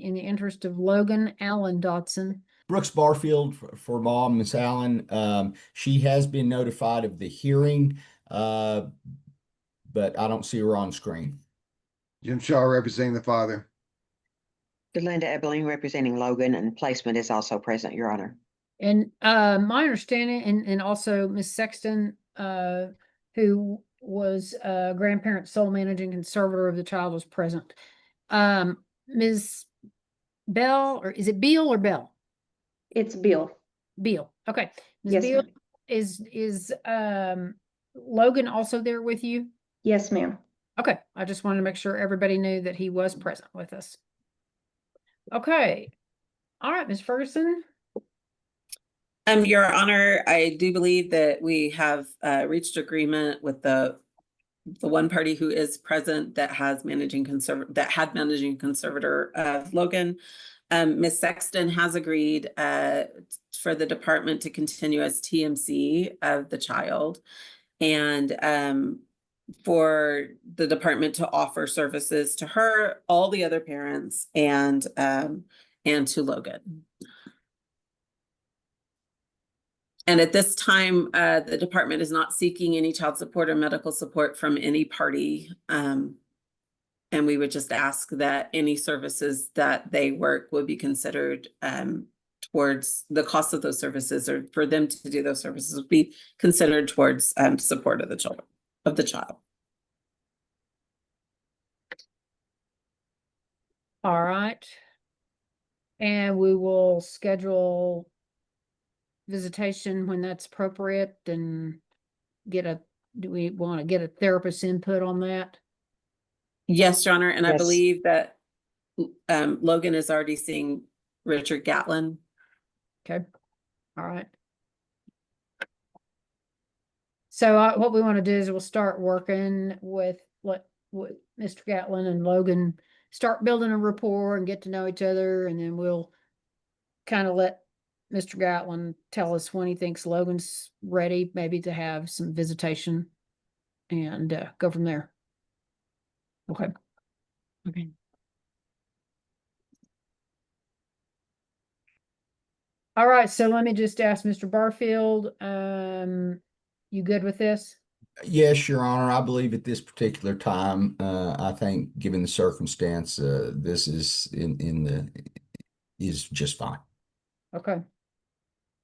in the interest of Logan Allen Dodson. Brooks Barfield for mom, Miss Allen. She has been notified of the hearing, but I don't see her on screen. Jim Shaw representing the father. Delinda Evelyn representing Logan, and placement is also present, Your Honor. And my understanding, and also Miss Sexton, who was grandparent, sole managing conservator of the child, was present. Ms. Bell, or is it Beal or Bell? It's Bill. Beal. Okay. Ms. Yes, Beal, ma'am. is Logan also there with you? Yes, ma'am. Okay. I just wanted to make sure everybody knew that he was present with us. Okay. All right, Ms. Ferguson. Your Honor, I do believe that we have reached agreement with the one party who is present that has managing conservator of Logan. Ms. Sexton has agreed for the department to continue as TMC of the child, and for the department to offer services to her, all the other parents, and to Logan. And at this time, the department is not seeking any child support or medical support from any party. And we would just ask that any services that they work would be considered towards the cost of those services, or for them to do those services would be considered towards support of the child. All right. And we will schedule visitation when that's appropriate, and do we want to get a therapist's input on that? Yes, Your Honor, and Yes. I believe that Logan is already seeing Richard Gatlin. Okay. All right. So what we want to do is we'll start working with Mr. Gatlin and Logan, start building a rapport and get to know each other, and then we'll kind of let Mr. Gatlin tell us when he thinks Logan's ready, maybe to have some visitation, and go from there. Okay. Okay. All right, so let me just ask Mr. Barfield, you good with this? Yes, Your Honor. I believe at this particular time, I think given the circumstance, this is is just fine. Okay.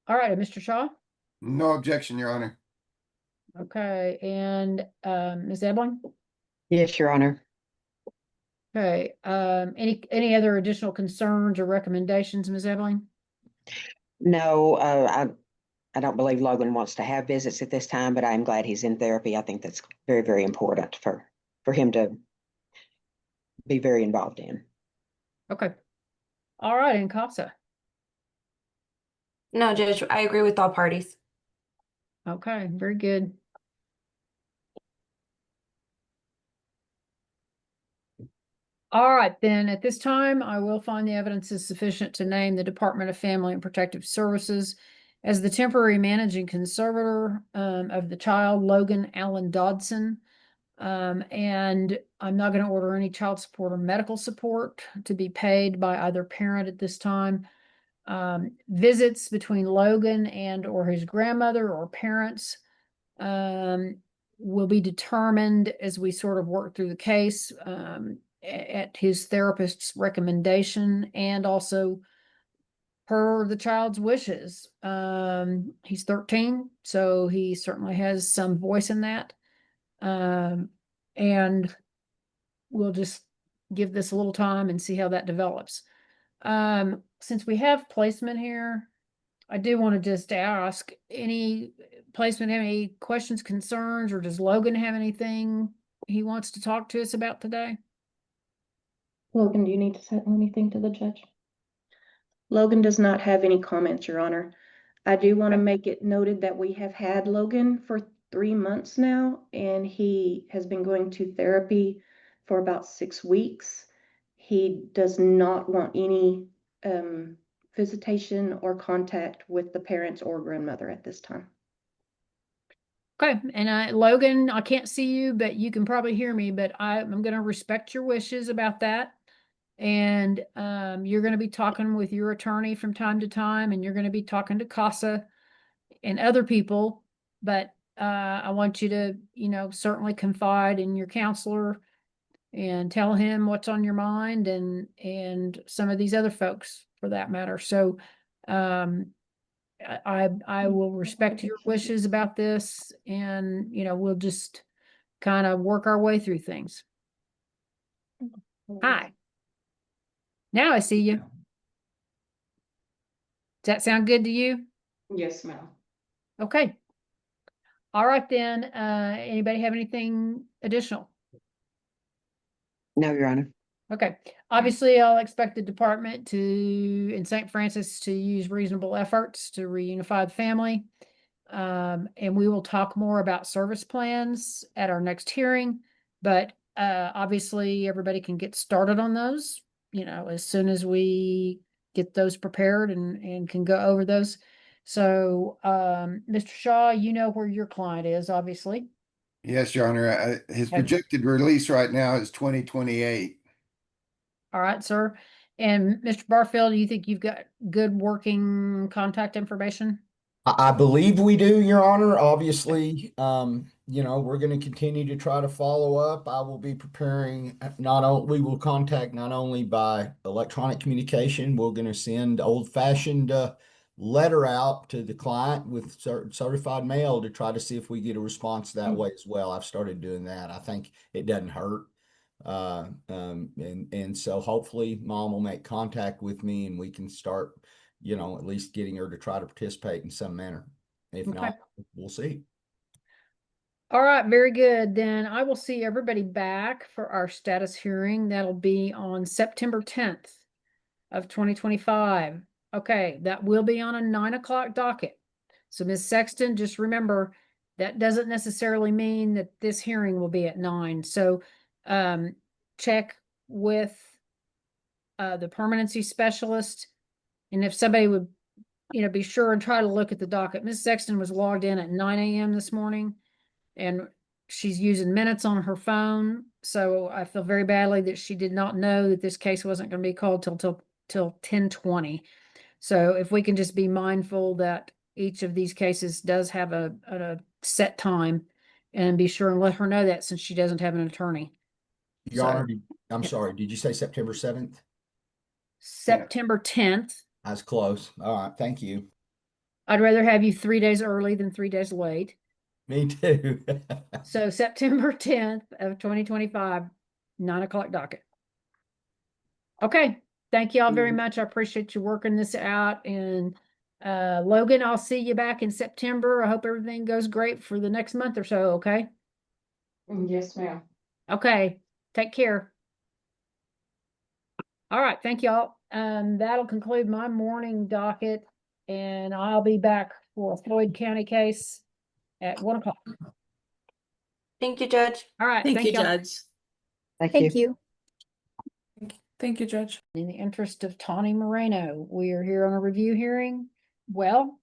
All right, Mr. Shaw? No objection, Your Honor. Okay, and Ms. Evelyn? Yes, Your Honor. Okay, any other additional concerns or recommendations, Ms. Evelyn? No, I don't believe Logan wants to have visits at this time, but I'm glad he's in therapy. I think that's very, very important for him to be very involved in. Okay. All right, and CASA. No, Judge, I agree with all parties. Okay, very good. All right, then at this time, I will find the evidence is sufficient to name the Department of Family and Protective Services as the temporary managing conservator of the child, Logan Allen Dodson. And I'm not going to order any child support or medical support to be paid by either parent at this time. Visits between Logan and or his grandmother or parents will be determined as we sort of work through the case at his therapist's recommendation, and also per the child's wishes. He's 13, so he certainly has some voice in that. And we'll just give this a little time and see how that develops. Since we have placement here, I do want to just ask, any placement have any questions, concerns, or does Logan have anything he wants to talk to us about today? Logan, do you need to say anything to the judge? Logan does not have any comments, Your Honor. I do want to make it noted that we have had Logan for 3 months now, and he has been going to therapy for about 6 weeks. He does not want any visitation or contact with the parents or grandmother at this time. Okay, and Logan, I can't see you, but you can probably hear me, but I'm going to respect your wishes about that. And you're going to be talking with your attorney from time to time, and you're going to be talking to CASA and other people. But I want you to, certainly confide in your counselor and tell him what's on your mind, and some of these other folks for that matter. So I will respect your wishes about this, and we'll just kind of work our way through things. Hi. Now I see you. Does that sound good to you? Yes, ma'am. Okay. All right then. Anybody have anything additional? No, Your Honor. Okay. Obviously, I'll expect the department in St. Francis to use reasonable efforts to reunify the family. And we will talk more about service plans at our next hearing, but obviously everybody can get started on those, as soon as we get those prepared and can go over those. So, Mr. Shaw, you know where your client is, obviously. Yes, Your Honor. His Have- projected release right now is 2028. All right, sir. And Mr. Barfield, do you think you've got good working contact information? I believe we do, Your Honor. Obviously, we're going to continue to try to follow up. I will be preparing, we will contact not only by electronic communication, we're going to send old-fashioned letter out to the client with certified mail to try to see if we get a response that way as well. I've started doing that. I think it doesn't hurt. And so hopefully Mom will make contact with me and we can start at least getting her to try to participate in some manner. If Okay. not, we'll see. All right, very good. Then I will see everybody back for our status hearing. That'll be on September 10th of 2025. Okay, that will be on a 9 o'clock docket. So Ms. Sexton, just remember that doesn't necessarily mean that this hearing will be at 9. So check with the permanency specialist. And if somebody would, be sure and try to look at the docket. Ms. Sexton was logged in at 9 a.m. this morning, and she's using minutes on her phone. So I feel very badly that she did not know that this case wasn't going to be called till 10:20. So if we can just be mindful that each of these cases does have a set time, and be sure and let her know that, since she doesn't have an attorney. Your So- Honor, I'm yeah. sorry, did you say September 7th? September 10th. That's close. All right, thank you. I'd rather have you 3 days early than 3 days late. Me too. So September 10th of 2025, 9 o'clock docket. Okay, thank you all very much. I appreciate you working this out. And Logan, I'll see you back in September. I hope everything goes great for the next month or so, okay? Yes, ma'am. Okay, take care. All right, thank y'all. That'll conclude my morning docket, and I'll be back for a Floyd County case at 1 o'clock. Thank you, Judge. All right, Thank you, y'all. Judge. Thank you. Thank you, Judge. In the interest of Tonnie Moreno, we are here on a review hearing. Well,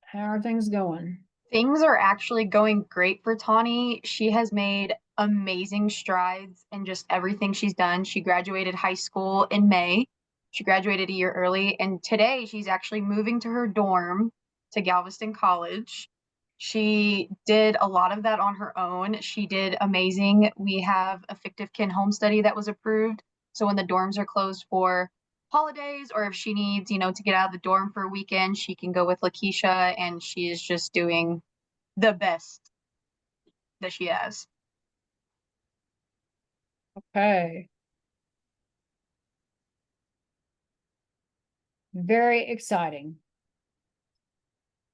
how are things going? Things are actually going great for Tonnie. She has made amazing strides in just everything she's done. She graduated high school in May. She graduated a year early, and today she's actually moving to her dorm to Galveston College. She did a lot of that on her own. She did amazing. We have a fictive kin home study that was approved. So when the dorms are closed for holidays, or if she needs, to get out of the dorm for a weekend, she can go with Lakeisha, and she is just doing the best that she has. Okay. Very exciting.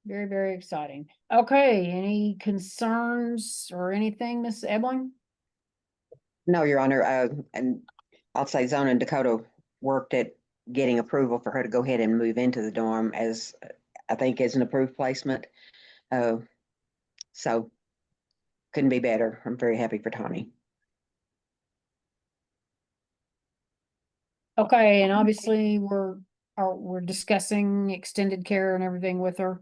Very, very exciting. Okay, any concerns or anything, Miss Evelyn? No, Your Honor, and I'll say Zona and Dakota worked at getting approval for her to go ahead and move into the dorm as I think is an approved placement. So couldn't be better. I'm very happy for Tonnie. Okay, and obviously we're discussing extended care and everything with her.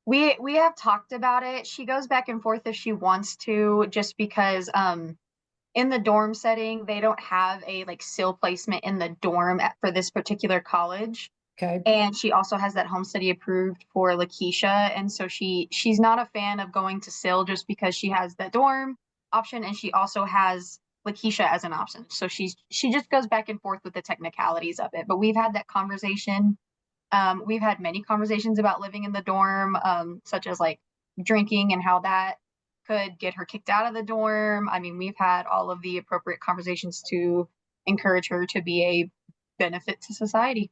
We have talked about it. She goes back and forth if she wants to, just because in the dorm setting, they don't have a like sill placement in the dorm for this particular college. Okay. And she also has that home study approved for Lakeisha. And so she's not a fan of going to sill just because she has the dorm option and she also has Lakeisha as an option. So she just goes back and forth with the technicalities of it. But we've had that conversation. We've had many conversations about living in the dorm, such as like drinking and how that could get her kicked out of the dorm. I mean, we've had all of the appropriate conversations to encourage her to be a benefit to society.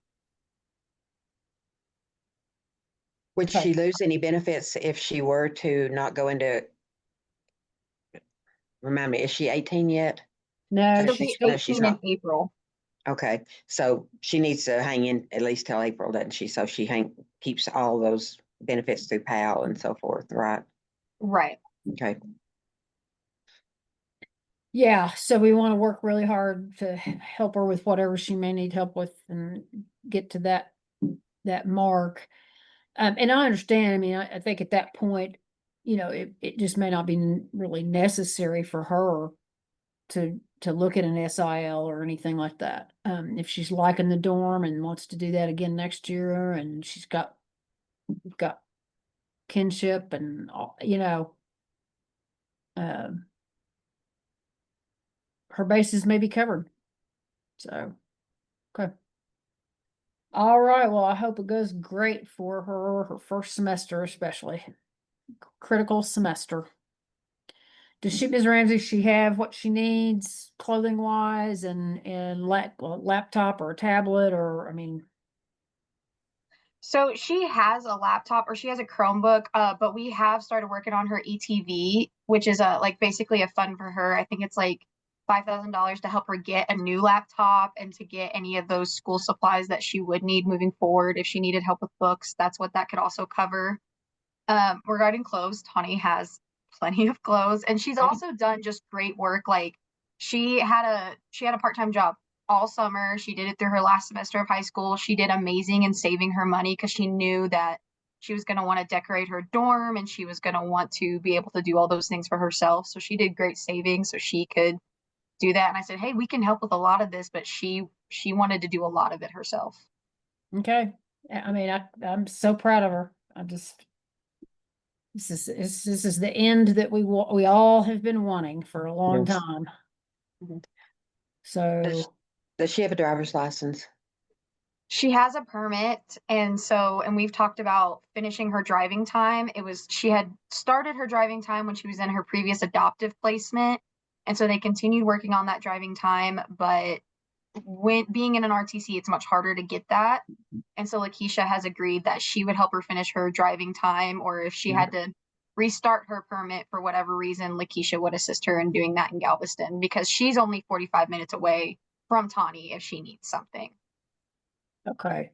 Would she lose any benefits if she were to not go into? Remind me, is she 18 yet? No, She'll she's be no, she's 18 in not. April. Okay, so she needs to hang in at least till April, doesn't she? So she keeps all those benefits through PAL and so forth, right? Right. Okay. yeah, so we want to work really hard to help her with whatever she may need help with and get to that mark. And I understand, I mean, I think at that point, you know, it just may not be really necessary for her to look at an SIL or anything like that. If she's liking the dorm and wants to do that again next year and she's got kinship and all, you know, her bases may be covered. So, okay. All right, well, I hope it goes great for her first semester, especially. Critical semester. Does Ms. Ramsey, she have what she needs clothing wise and laptop or a tablet or, I mean. So she has a laptop or she has a Chromebook, but we have started working on her ETV, which is like basically a fund for her. I think it's like $5,000 to help her get a new laptop and to get any of those school supplies that she would need moving forward. If she needed help with books, that's what that could also cover. Regarding clothes, Tonnie has plenty of clothes and she's also done just great work. Like she had a part-time job all summer. She did it through her last semester of high school. She did amazing in saving her money because she knew that she was going to want to decorate her dorm and she was going to want to be able to do all those things for herself. So she did great saving so she could do that. And I said, hey, we can help with a lot of this, but she wanted to do a lot of it herself. Okay. I mean, I'm so proud of her. This is the end that we all have been wanting for a long Yes. time. Mhm. So, Does she have a driver's license? She has a permit, and we've talked about finishing her driving time. She had started her driving time when she was in her previous adoptive placement, and so they continued working on that driving time, but when being in an RTC, it's much harder to get that. And so Lakeisha has agreed that she would help her finish her driving time, or if she had to restart her permit for whatever reason, Lakeisha would assist her in doing that in Galveston because she's only 45 minutes away from Tonnie if she needs something. okay.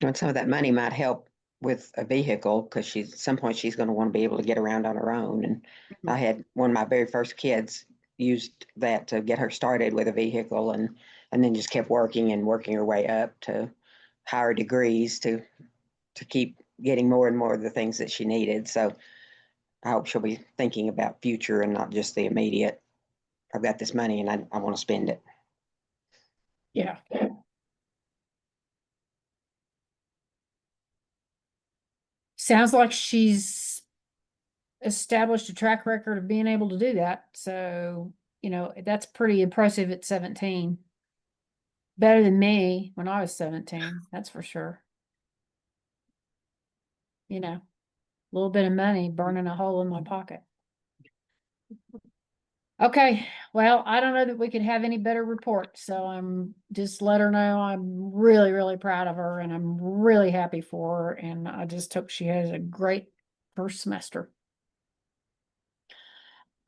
And some of that money might help with a vehicle because at some point she's going to want to be able to get around on her own. And I had one of my very first kids used that to get her started with a vehicle and then just kept working her way up to higher degrees to keep getting more and more of the things that she needed. So I hope she'll be thinking about future and not just the immediate. I've got this money and I want to spend it. Yeah. Sounds like she's established a track record of being able to do that. So, you know, that's pretty impressive at 17. Better than me when I was 17, that's for sure. You know, a little bit of money burning a hole in my pocket. Okay, well, I don't know that we could have any better report, so I'm just let her know I'm really, really proud of her and I'm really happy for her. And I just hope she has a great first semester.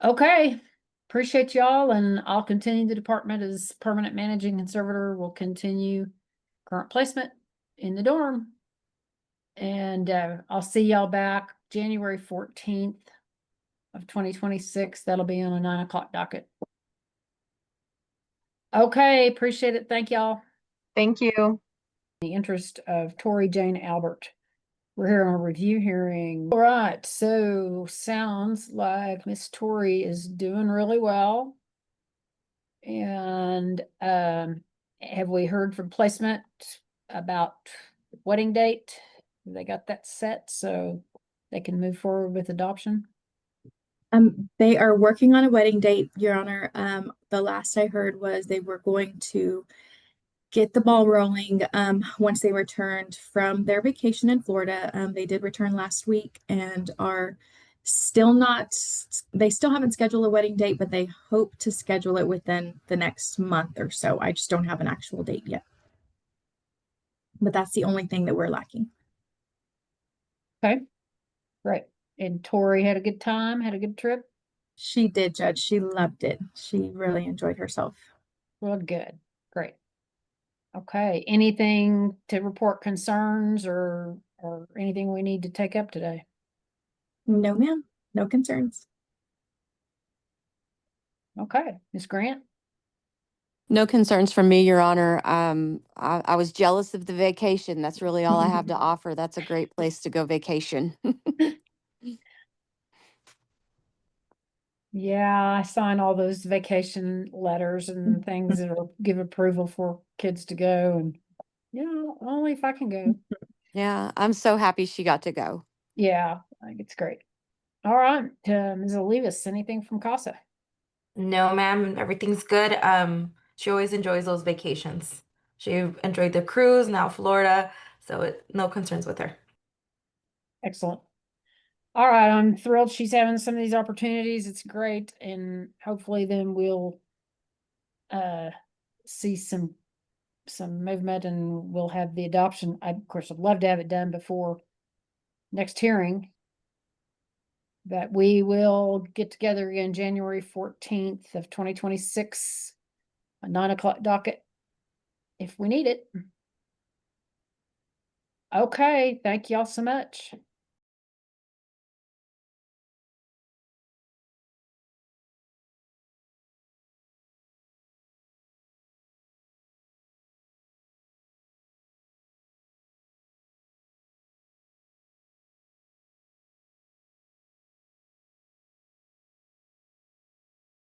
Okay, appreciate y'all, and I'll continue the department as permanent managing conservator. Will continue current placement in the dorm. And I'll see y'all back January 14th of 2026. That'll be on a 9 o'clock docket. Okay, appreciate it. Thank y'all. Thank you. The interest of Tori Jane Albert. We're here on a review hearing. All right, so sounds like Miss Tori is doing really well. And have we heard from placement about wedding date? They got that set so they can move forward with adoption? They are working on a wedding date, Your Honor. The last I heard was they were going to get the ball rolling once they returned from their vacation in Florida. They did return last week and are still not, they still haven't scheduled a wedding date, but they hope to schedule it within the next month or so. I just don't have an actual date yet. But that's the only thing that we're lacking. Okay, great. And Tori had a good time, had a good trip? She did, Judge. She loved it. She really enjoyed herself. Well, good, great. Okay, anything to report concerns or anything we need to take up today? No, ma'am. No concerns. Okay, Ms. Grant? No concerns from me, Your Honor. I was jealous of the vacation. That's really all I have to offer. That's a great place to go vacation. Yeah, I sign all those vacation letters and things that will give approval for kids to go, and only if I can go. Yeah, I'm so happy she got to go. Yeah, I think it's great. All right, Ms. Olivas, anything from CASA? No, ma'am, everything's good. She always enjoys those vacations. She enjoyed the cruise, now Florida, so no concerns with her. Excellent. All right, I'm thrilled she's having some of these opportunities. It's great, and hopefully then we'll see some movement and we'll have the adoption. Of course, I'd love to have it done before next hearing. But we will get together again January 14th of 2026, a 9 o'clock docket, if we need it. Okay, thank y'all so much.